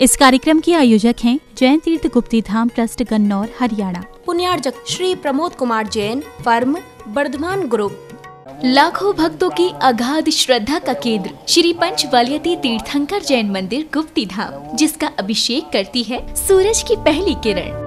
इस कार्यक्रम के आयोजक हैं जैन तीर्थ गुप्ती धाम ट्रस्ट गन्नौर हरियाणा। पुण्यार्जक श्री प्रमोद कुमार जैन, फर्म वर्धमान ग्रुप। लाखों भक्तों की अगाध श्रद्धा का केंद्र श्री पंचवालियती तीर्थंकर जैन मंदिर गुप्ती धाम, जिसका अभिषेक करती है सूरज की पहली किरण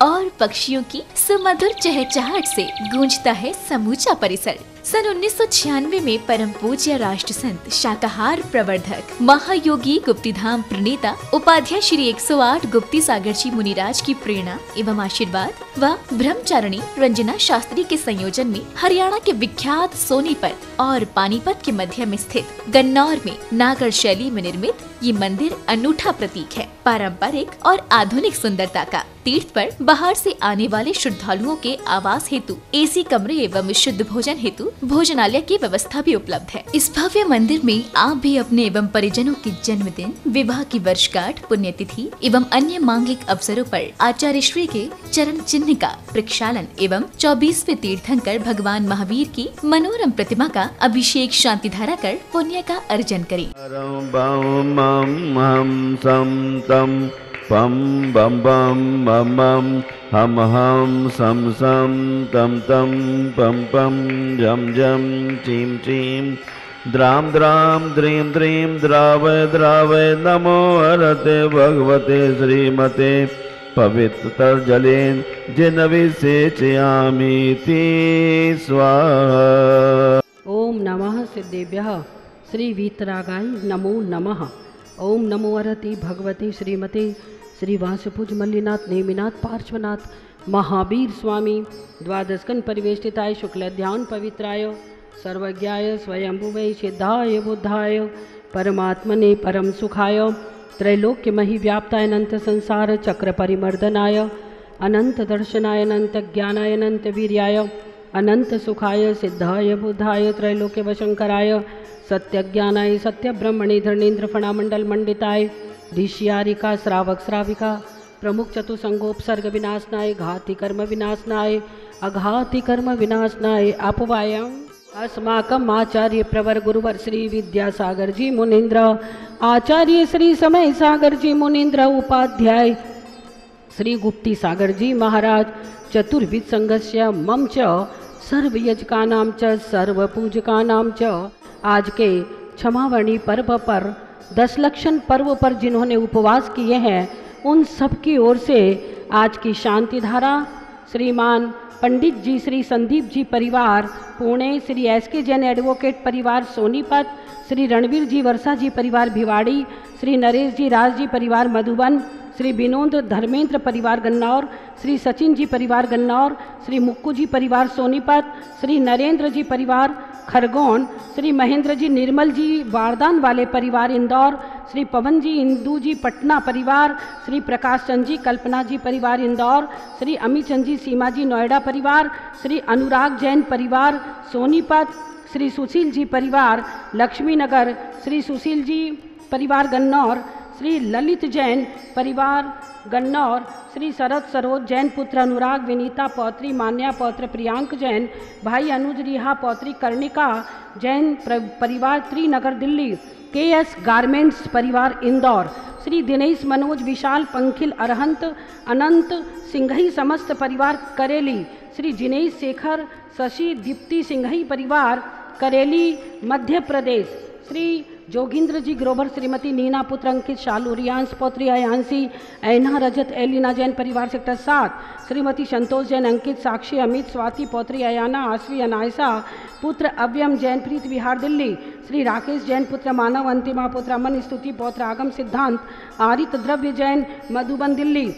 और पक्षियों की सुमधुर चहचहाहट से गूंजता है समूचा परिसर। सन 1996 में परम पूज्य राष्ट्र संत शाकाहार प्रवर्धक महायोगी गुप्तीधाम प्रणेता उपाध्याय श्री 108 गुप्ती सागर जी मुनिराज की प्रेरणा एवं आशीर्वाद व ब्रह्मचारिणी रंजना शास्त्री के संयोजन में हरियाणा के विख्यात सोनीपत और पानीपत के मध्य में स्थित गन्नौर में नागर शैली में निर्मित ये मंदिर अनूठा प्रतीक है पारंपरिक और आधुनिक सुंदरता का। तीर्थ पर बाहर से आने वाले श्रद्धालुओं के आवास हेतु एसी कमरे एवं शुद्ध भोजन हेतु भोजनालय की व्यवस्था भी उपलब्ध है। इस भव्य मंदिर में आप भी अपने एवं परिजनों के जन्मदिन, विवाह की वर्षगांठ, पुण्यतिथि एवं अन्य मांगिक अवसरों पर आचार्य श्री के चरण चिन्ह का प्रक्षालन एवं 24वें तीर्थंकर भगवान महावीर की मनोरम प्रतिमा का अभिषेक शांति धारा कर पुण्य का अर्जन करें। पम बम बम बम बम हम सम सम तम तम पम पम जम जम चीम चीम द्राम द्राम द्रीम द्रीम द्रावय द्रावय नमो हरते भगवते श्रीमते पवित्र जलेन जिनविसेचयामि स्वाहा। ओम नमः सिद्धेभ्यः श्री वीतरागाय नमो नमः। ओम नमो हरति भगवते श्रीमते श्री वासुपुज मल्लिनाथ नेमिनाथ पार्श्वनाथ महावीर स्वामी द्वादशकन परिवेष्टिताय शुक्ल ध्यान पवित्राय सर्वज्ञाय स्वयंभुवे सिद्धाय बुद्धाय परमात्मने परम सुखाय त्रैलोक्य मही व्याप्ताय अनंत संसार चक्र परिमर्दनाय अनंत दर्शनाय अनंत ज्ञानाय अनंत वीर्याय अनंत सुखाय सिद्धाय बुद्धाय त्रैलोक्य वशंकराय सत्य ज्ञानाय सत्य ब्रह्मणे धर्णेन्द्र फणामंडल मंडिताय ऋषियारिका श्रावक श्राविका प्रमुख चतुसंगोपसर्ग विनाशनाय घाति कर्म विनाशनाय अघाति कर्म विनाशनाय अपवायम अस्माकम आचार्य प्रवर गुरुवर श्री विद्यासागर जी मुनीन्द्र आचार्य श्री समय सागर जी मुनीन्द्र उपाध्याय श्री गुप्ती सागर जी महाराज चतुर्विद संघस्य मम च सर्वयजकानां च सर्वपूजकानां च आज के क्षमावर्णी पर्व पर 10 लक्षण पर्व पर जिन्होंने उपवास किए हैं उन सब की ओर से आज की शांति धारा श्रीमान पंडित जी श्री संदीप जी परिवार पुणे, श्री एसके जैन एडवोकेट परिवार सोनीपत, श्री रणवीर जी वर्षा जी परिवार भिवाड़ी, श्री नरेश जी राज जी परिवार मधुबन, श्री विनोद धर्मेंद्र परिवार गन्नौर, श्री सचिन जी परिवार गन्नौर, श्री मुक्कू जी परिवार सोनीपत, श्री नरेंद्र जी परिवार खरगोन, श्री महेंद्र जी निर्मल जी बारदान वाले परिवार इंदौर, श्री पवन जी इंदू जी पटना परिवार, श्री प्रकाश चंद जी कल्पना जी परिवार इंदौर, श्री अमित चंद जी सीमा जी नोएडा परिवार, श्री अनुराग जैन परिवार सोनीपत, श्री सुशील जी परिवार लक्ष्मी नगर, श्री सुशील जी परिवार गन्नौर, श्री ललित जैन परिवार गन्नौर, श्री शरद सरोज जैन पुत्र अनुराग विनीता पौत्री मान्या पौत्र प्रियांक जैन, भाई अनुज रिहा पौत्री कर्णिका जैन परिवार त्रिनगर दिल्ली, केएस गारमेंट्स परिवार इंदौर, श्री दिनेश मनोज विशाल पंखिल अरहंत अनंत सिंघई समस्त परिवार करेली, श्री जिनेश शेखर शशि दीप्ति सिंघई परिवार करेली मध्य प्रदेश, श्री जोगिंद्र जी ग्रोवर श्रीमती नीना पुत्र अंकित शालू रियांश पौत्री अयांशी ऐना रजत एलिना जैन परिवार सेक्टर 7, श्रीमती संतोष जैन अंकित साक्षी अमित स्वाति पौत्री अयाना आश्वी अनायसा पुत्र अव्यम जैन प्रीत विहार दिल्ली, श्री राकेश जैन पुत्र मानव अंतिमा पुत्र अमन स्तुति पौत्र आगम सिद्धांत आरित द्रव्य जैन मधुबन दिल्ली,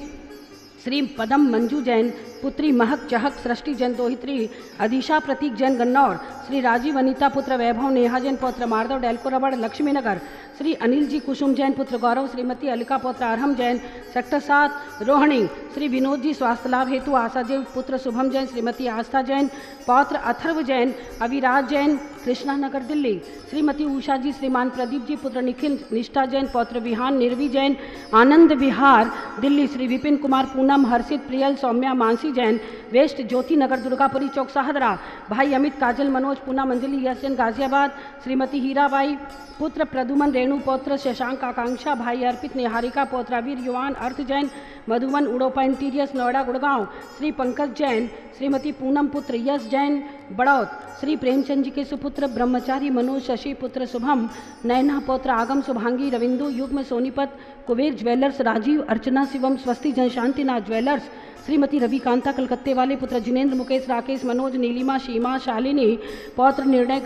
श्री पदम मंजू जैन पुत्री महक चहक सृष्टि जैन दोहित्री अधीशा प्रतीक जैन गन्नौर, श्री राजीव अनीता पुत्र वैभव नेहा जैन पौत्र मार्दव डेल्को रबड़ लक्ष्मीनगर, श्री अनिल जी कुसुम जैन पुत्र गौरव श्रीमती अलिका पौत्र अरहम जैन सेक्टर 7 रोहिणी, श्री विनोद जी स्वास्थ्य लाभ हेतु आशा जैन पुत्र शुभम जैन श्रीमती आस्था जैन पौत्र अथर्व जैन अविराज जैन कृष्णा नगर दिल्ली। श्रीमती उषा जी श्रीमान प्रदीप जी पुत्र निखिल निष्ठा जैन पौत्र विहान निर्वी जैन आनंद विहार दिल्ली। श्री विपिन कुमार पूनम हर्षित प्रियल सौम्या मानसी जैन वेस्ट ज्योति नगर दुर्गापुरी चौक साहदरा। भाई अमित काजल मनोज पूनम अंजलि यश जैन गाजियाबाद। श्रीमती हीराबाई पुत्र प्रदुमन रेणु पौत्र शशांक आकांक्षा। भाई अर्पित निहारिका पौत्र अवीर युवान अर्थ जैन मधुबन उड़ोपा इंटीरियर्स नोएडा गुड़गांव। श्री पंकज जैन श्रीमती पूनम पुत्र यश जैन बड़ौत। श्री प्रेमचंद जी के सुपुत्र ब्रह्मचारी मनोज शशि पुत्र शुभम नयना पौत्र आगम शुभांगी रविंदु युग्म सोनीपत कुबेर ज्वेलर्स राजीव अर्चना शिवम स्वस्ति जन शांतिनाथ ज्वेलर्स। श्रीमती रविकांता कलकत्ते वाले पुत्र जिनेन्द्र मुकेश राकेश मनोज नीलिमा सीमा शालिनी पौत्र निर्णय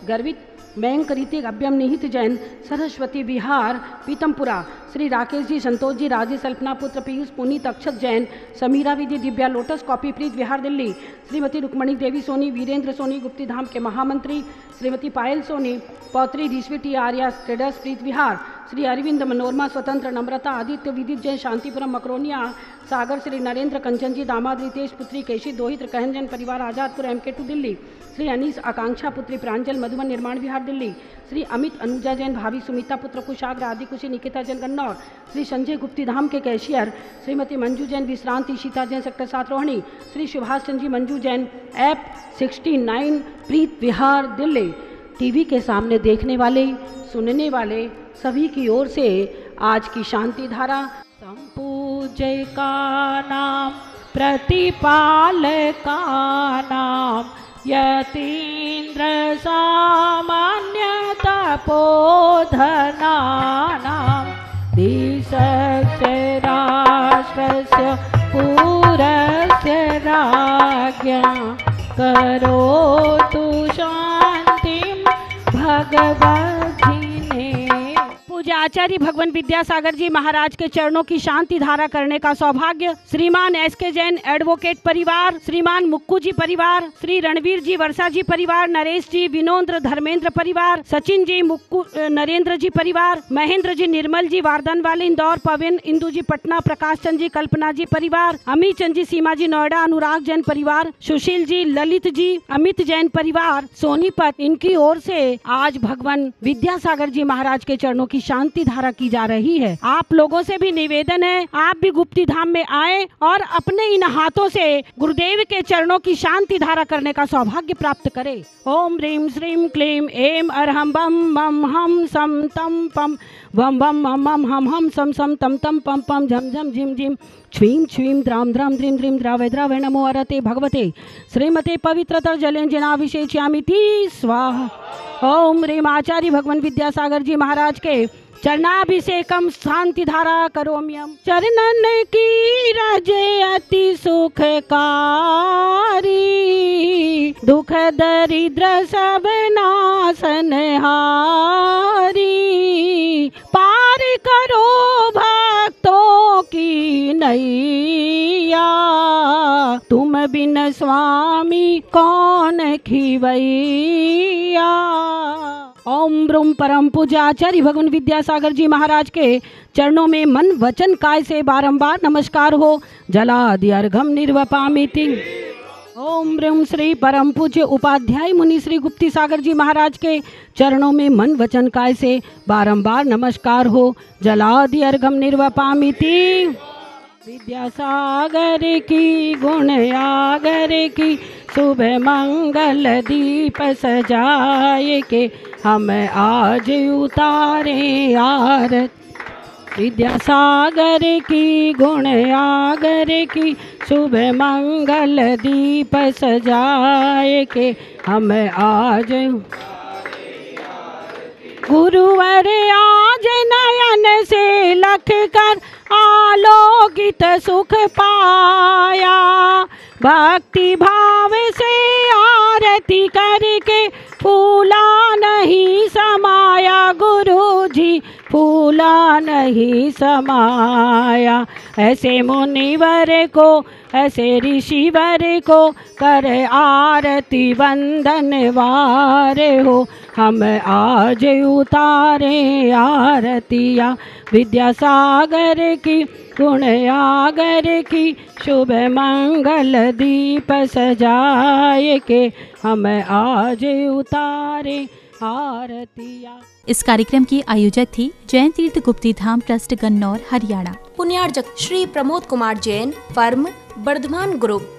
गर्वित मयंक ऋतिक अभ्यम निहित जैन सरस्वती विहार पीतमपुरा। श्री राकेश जी संतोष जी राजेश अल्पना पुत्र पीयूष पुनीत अक्षत जैन समीरा विधि दिव्या लोटस कॉपी प्रीत विहार दिल्ली। श्रीमती रुक्मणी देवी सोनी वीरेंद्र सोनी गुप्ती धाम के महामंत्री। श्रीमती पायल सोनी पौत्री ऋषि टी आर्या ट्रेडर्स प्रीत विहार। श्री अरविंद मनोरमा स्वतंत्र नम्रता आदित्य विदित जैन शांतिपुरम मकरोनिया सागर। श्री नरेंद्र कंचन जी दामाद रितेश पुत्री केशी दोहित्र कहन जैन परिवार आजादपुर MK2 दिल्ली। श्री अनीस आकांक्षा पुत्री प्रांजल मधुबन निर्माण विहार दिल्ली। श्री अमित अनुजा जैन भाभी सुमिता पुत्र कुशाग्र आदि कुशी निकिता जैन गन्नौर। श्री संजय गुप्ती धाम के कैशियर। श्रीमती मंजू जैन विश्रांति सीता जैन सेक्टर 7 रोहिणी। श्री सुभाष चंद्र जी मंजू जैन ऐप 69 प्रीत विहार दिल्ली। टीवी के सामने देखने वाले सुनने वाले सभी की ओर से आज की शांति धारा संपूज्य का नाम प्रतिपाल का नाम यतीन्द्र सामान्य तपोधना नाम दिशस्य राष्ट्रस्य पूरस्य राज्ञा करोतु शांतिं भगवद्धिने। पूज्य आचार्य भगवान विद्यासागर जी महाराज के चरणों की शांति धारा करने का सौभाग्य श्रीमान SK जैन एडवोकेट परिवार, श्रीमान मुक्कू जी परिवार, श्री रणवीर जी वर्षा जी परिवार, नरेश जी विनोद्र धर्मेंद्र परिवार, सचिन जी मुक्कू नरेंद्र जी परिवार, महेंद्र जी निर्मल जी वार्धन वाले इंदौर, पवन इंदू जी पटना, प्रकाश चंद जी कल्पना जी परिवार, अमित चंद जी सीमा जी नोएडा, अनुराग जैन परिवार, सुशील जी ललित जी अमित जैन परिवार सोनीपत, इनकी ओर से आज भगवान विद्यासागर जी महाराज के चरणों की शांति धारा की जा रही है। आप लोगों से भी निवेदन है, आप भी गुप्ती धाम में आए और अपने इन हाथों से गुरुदेव के चरणों की शांति धारा करने का सौभाग्य प्राप्त करें। ओम ह्रीं श्रीं क्लीं ऐं अरहं बम बम हम सम तम पम वम वम मम मम हम सम सम तम तम पम पम झम झम झिम झिम छ्वीं छ्वीं द्राम द्राम द्रीं द्रीं द्रावय द्रावय नमो अरते भगवते श्रीमते पवित्रतर जलेंजनाभिषेच्यामिति स्वाहा। ओम ह्रीं आचार्य भगवान विद्यासागर जी महाराज के चरणाभिषेकम शांति धारा करोम्यम। चरणन की रजे अति सुखकारी दुख दरिद्र सब नाशन हारी पार करो भक्तों की नैया तुम बिन स्वामी कौन खिवैया। ओम ब्रूम परम पूज्य आचार्य भगवान विद्यासागर जी महाराज के चरणों में मन वचन काय से बारंबार नमस्कार हो। जलादि अर्घम निर्वपामिति। ओम ब्रूम श्री परम पूज्य उपाध्याय मुनि श्री गुप्ती सागर जी महाराज के चरणों में मन वचन काय से बारंबार नमस्कार हो। जलादि अर्घम निर्वपामिति। विद्यासागर की गुण आगर की शुभ मंगल दीप सजाए के हम आज उतारे आरत। विद्यासागर की गुण आगर की शुभ मंगल दीप सजाए के हम आज गुरुवर आज नयन से लख कर आलोकित सुख पाया भक्ति भाव से आरती करके फूला नहीं समाया गुरु जी फूला नहीं समाया। ऐसे मुनिवर को ऐसे ऋषिवर को कर आरती वंदन वारे हो। हम आज उतारे आरतियाँ विद्यासागर की गुण आगर की। शुभ मंगल दीप सजाए के हम आज उतारे आरतियाँ। इस कार्यक्रम की आयोजक थी जैन तीर्थ गुप्ती धाम ट्रस्ट गन्नौर हरियाणा। पुण्यार्जक श्री प्रमोद कुमार जैन, फर्म वर्धमान ग्रुप।